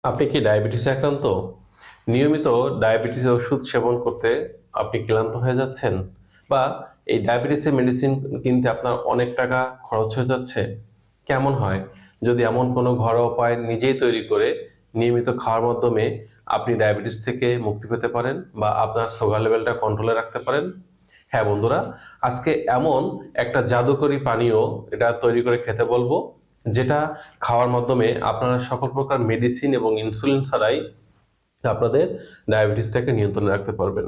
আপনি কি ডায়াবেটিসে আক্রান্ত? নিয়মিত ডায়াবেটিসের ওষুধ সেবন করতে আপনি ক্লান্ত হয়ে যাচ্ছেন? বা এই ডায়াবেটিসের মেডিসিন কিনতে আপনার অনেক টাকা খরচ হয়ে যাচ্ছে? কেমন হয় যদি এমন কোনো ঘরোয়া উপায় নিজেই তৈরি করে নিয়মিত খাওয়ার মাধ্যমে আপনি ডায়াবেটিস থেকে মুক্তি পেতে পারেন বা আপনার সুগার লেভেলটা কন্ট্রোলে রাখতে পারেন? হ্যাঁ বন্ধুরা, আজকে এমন একটা জাদুকরি পানীয় এটা তৈরি করে খেতে বলবো, যেটা খাওয়ার মাধ্যমে আপনারা সকল প্রকার মেডিসিন এবং ইনসুলিন ছাড়াই আপনাদের ডায়াবেটিসটাকে নিয়ন্ত্রণে রাখতে পারবেন।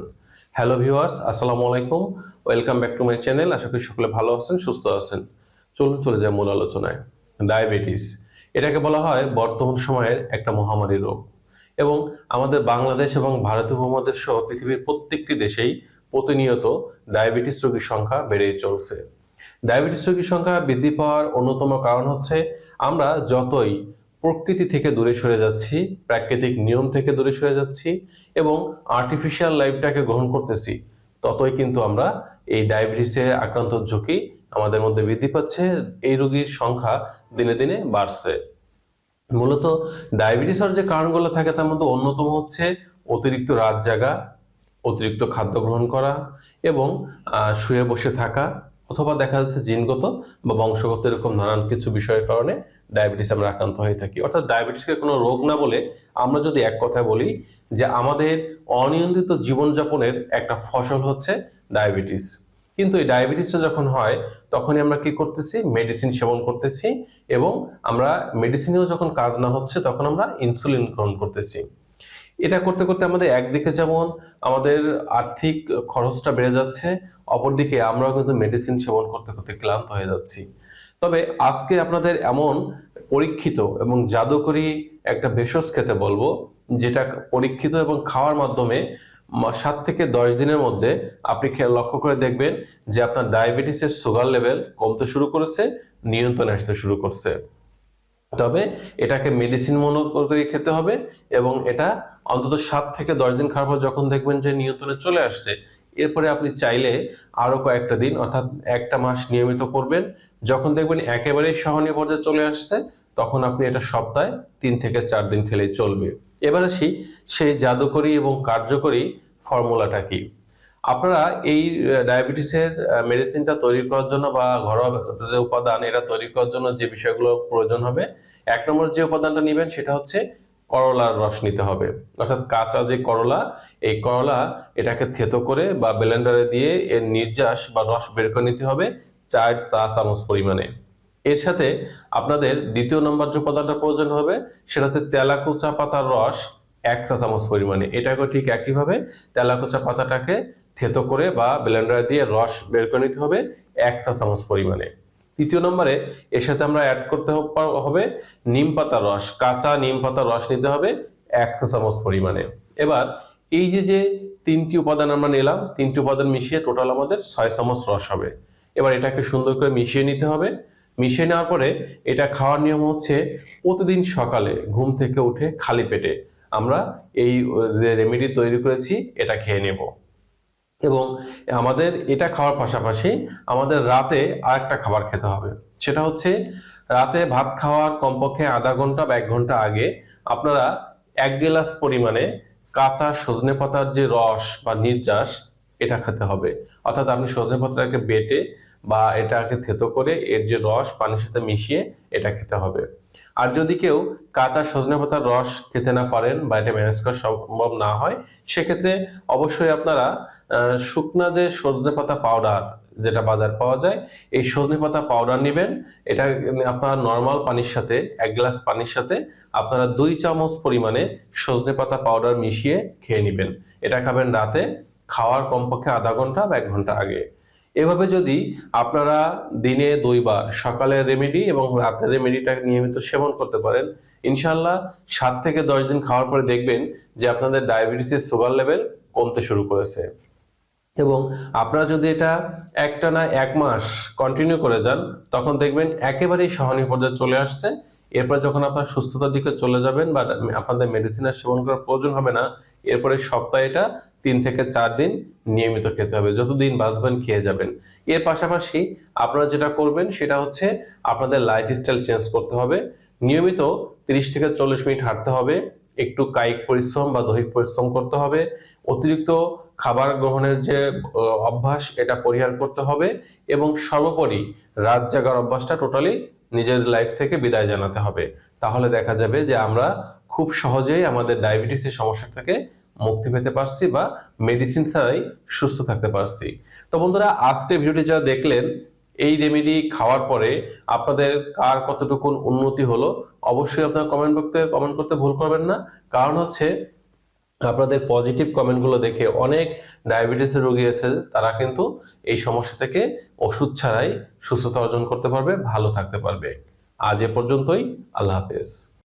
হ্যালো ভিউয়ার্স, আসসালামু আলাইকুম। Welcome back to my channel. আশা করি সকলে ভালো আছেন, সুস্থ আছেন। চলুন চলে যাই মূল আলোচনায়। ডায়াবেটিস এটাকে বলা হয় বর্তমান সময়ের একটা মহামারী রোগ, এবং আমাদের বাংলাদেশ এবং ভারতীয় উপমহাদেশ সহ পৃথিবীর প্রত্যেকটি দেশেই প্রতিনিয়ত ডায়াবেটিস রোগীর সংখ্যা বেড়েই চলছে। ডায়াবেটিস রোগীর সংখ্যা বৃদ্ধি পাওয়ার অন্যতম কারণ হচ্ছে আমরা যতই প্রকৃতি থেকে দূরে সরে যাচ্ছি, প্রাকৃতিক নিয়ম থেকে দূরে সরে যাচ্ছি এবং আর্টিফিশিয়াল লাইফটাকে গ্রহণ করতেছি, ততই কিন্তু আমরা এই ডায়াবেটিসে আক্রান্ত ঝুঁকি আমাদের মধ্যে বৃদ্ধি পাচ্ছে। এই রোগীর সংখ্যা দিনে দিনে বাড়ছে। মূলত ডায়াবেটিসের যে কারণগুলো থাকে তার মধ্যে অন্যতম হচ্ছে অতিরিক্ত রাত জাগা, অতিরিক্ত খাদ্য গ্রহণ করা এবং শুয়ে বসে থাকা, অথবা দেখা যাচ্ছে জিনগত বা বংশগত এরকম নানান কিছু বিষয়ের কারণে ডায়াবেটিস আমরা আক্রান্ত হয়ে থাকি। অর্থাৎ ডায়াবেটিসকে কোনো রোগ না বলে আমরা যদি এক কথা বলি যে আমাদের অনিয়ন্ত্রিত জীবনযাপনের একটা ফসল হচ্ছে ডায়াবেটিস। কিন্তু এই ডায়াবেটিসটা যখন হয় তখনই আমরা কি করতেছি? মেডিসিন সেবন করতেছি, এবং আমরা মেডিসিনেও যখন কাজ না হচ্ছে তখন আমরা ইনসুলিন গ্রহণ করতেছি। এটা করতে করতে আমাদের একদিকে যেমন আমাদের আর্থিক খরচটা বেড়ে যাচ্ছে, অপরদিকে আমরাও কিন্তু মেডিসিন সেবন করতে করতে ক্লান্ত হয়ে যাচ্ছি। তবে আজকে আপনাদের এমন পরীক্ষিত এবং জাদুকরি একটা ভেষজ খেতে বলবো, যেটা পরীক্ষিত এবং খাওয়ার মাধ্যমে 7 থেকে 10 দিনের মধ্যে আপনি লক্ষ্য করে দেখবেন যে আপনার ডায়াবেটিসের সুগার লেভেল কমতে শুরু করেছে, নিয়ন্ত্রণে আসতে শুরু করছে। তবে এটাকে মেডিসিন মনে করে খেতে হবে, এবং এটা অন্তত 7 থেকে 10 দিন খাওয়ার পর যখন দেখবেন যে নিয়ন্ত্রণে চলে আসছে, এরপরে আপনি চাইলে আরো কয়েকটা দিন অর্থাৎ একটা মাস নিয়মিত করবেন। যখন দেখবেন একেবারেই সহনীয় পর্যায়ে চলে আসছে, তখন আপনি এটা সপ্তাহে 3 থেকে 4 দিন খেলেই চলবে। এবার আসি সেই জাদুকরি এবং কার্যকরী ফর্মুলাটা কি। আপনারা এই ডায়াবেটিসের মেডিসিনটা তৈরি করার জন্য বা ঘরোয়া যে উপাদান এটা তৈরি করার জন্য যে বিষয়গুলো প্রয়োজন হবে, 1 নম্বর যে উপাদানটা নেবেন সেটা হচ্ছে করলার রস নিতে হবে। অর্থাৎ কাঁচা যে করলা, এই করলা এটাকে থেতো করে বা ব্লেন্ডারে দিয়ে এর নির্যাস বা রস বের করে নিতে হবে 4 চা চামচ পরিমাণে। এর সাথে আপনাদের 2 নম্বর যে উপাদানটা প্রয়োজন হবে সেটা হচ্ছে তেলাকুচা পাতার রস 1 চা চামচ পরিমাণে। এটাকে ঠিক একইভাবে তেলাকুচা পাতাটাকে থেতো করে বা ব্লেন্ডারে দিয়ে রস বের করে নিতে হবে 1 চা চামচ পরিমাণে। 3 নম্বরে এর সাথে আমরা অ্যাড করতে হবে নিম পাতার রস, কাঁচা নিম পাতার রস নিতে হবে 1 চা চামচ পরিমাণে। এবার এই যে যে 3টি উপাদান আমরা নিলাম, 3টি উপাদান মিশিয়ে টোটাল আমাদের 6 চামচ রস হবে। এবার এটাকে সুন্দর করে মিশিয়ে নিতে হবে। মিশিয়ে নেওয়ার পরে এটা খাওয়ার নিয়ম হচ্ছে প্রতিদিন সকালে ঘুম থেকে উঠে খালি পেটে আমরা এই যে রেমেডি তৈরি করেছি এটা খেয়ে নেব। এবং আমাদের এটা খাওয়ার পাশাপাশি আমাদের রাতে আরেকটা খাবার খেতে হবে। সেটা হচ্ছে রাতে ভাত খাওয়ার কমপক্ষে আধা ঘন্টা বা 1 ঘন্টা আগে আপনারা 1 গ্লাস পরিমাণে কাঁচা সজনে পাতার যে রস বা নির্যাস এটা খেতে হবে। অর্থাৎ আপনি সজনে পাতাটাকে বেটে বা এটাকে থেতো করে এর যে রস পানির সাথে মিশিয়ে এটা খেতে হবে। আর যদি কেউ কাঁচা সজনে পাতার রস খেতে না পারেন বা এটা ম্যানেজ করা সম্ভব না হয়, সেক্ষেত্রে অবশ্যই আপনারা শুকনা যে সজনে পাতা পাউডার যেটা বাজার পাওয়া যায়, এই সজনে পাতা পাউডার নেবেন। এটা আপনারা নর্মাল পানির সাথে 1 গ্লাস পানির সাথে আপনারা 2 চামচ পরিমাণে সজনে পাতা পাউডার মিশিয়ে খেয়ে নেবেন। এটা খাবেন রাতে খাওয়ার কমপক্ষে আধা ঘন্টা বা 1 ঘন্টা আগে। এভাবে যদি আপনারা দিনে 2 বার সকালের রেমেডি এবং রাতের রেমেডিটা নিয়মিত সেবন করতে পারেন, ইনশাল্লাহ 7 থেকে 10 দিন খাওয়ার পরে দেখবেন যে আপনাদের ডায়াবেটিসের সুগার লেভেল কমতে শুরু করেছে। এবং আপনারা যদি এটা একটানা 1 মাস কন্টিনিউ করে যান, তখন দেখবেন একেবারেই সহনীয় পর্যায়ে চলে আসছে। এরপর যখন আপনার সুস্থতার দিকে চলে যাবেন বা আপনাদের মেডিসিনের সেবন করার প্রয়োজন হবে না, এরপরে সপ্তাহে এটা 3 থেকে 4 দিন নিয়মিত খেতে হবে। যতদিন বাঁচবেন খেয়ে যাবেন। এর পাশাপাশি আপনারা যেটা করবেন সেটা হচ্ছে আপনাদের লাইফস্টাইল চেঞ্জ করতে হবে। নিয়মিত 30 থেকে 40 মিনিট হাঁটতে হবে একটু কায়িক পরিশ্রম বা দৈহিক পরিশ্রম করতে হবে, অতিরিক্ত খাবার গ্রহণের যে অভ্যাস এটা পরিহার করতে হবে, এবং সর্বোপরি রাত জাগার অভ্যাসটা টোটালি নিজের লাইফ থেকে বিদায় জানাতে হবে। তাহলে দেখা যাবে যে আমরা খুব সহজেই আমাদের ডায়াবেটিসের সমস্যা থেকে মুক্তি পেতে পারছি বা মেডিসিন ছাড়াই সুস্থ থাকতে পারছি। তো বন্ধুরা, আজকে ভিডিওটি যারা দেখলেন, এই রেমেডি খাওয়ার পরে আপনাদের কার কতটুকু উন্নতি হলো অবশ্যই আপনারা কমেন্ট করতে ভুল করবেন না। কারণ হচ্ছে আপনাদের পজিটিভ কমেন্টগুলো দেখে অনেক ডায়াবেটিসের রোগী আছে, তারা কিন্তু এই সমস্যা থেকে ওষুধ ছাড়াই সুস্থতা অর্জন করতে পারবে, ভালো থাকতে পারবে। আজ এ পর্যন্তই। আল্লাহ হাফেজ।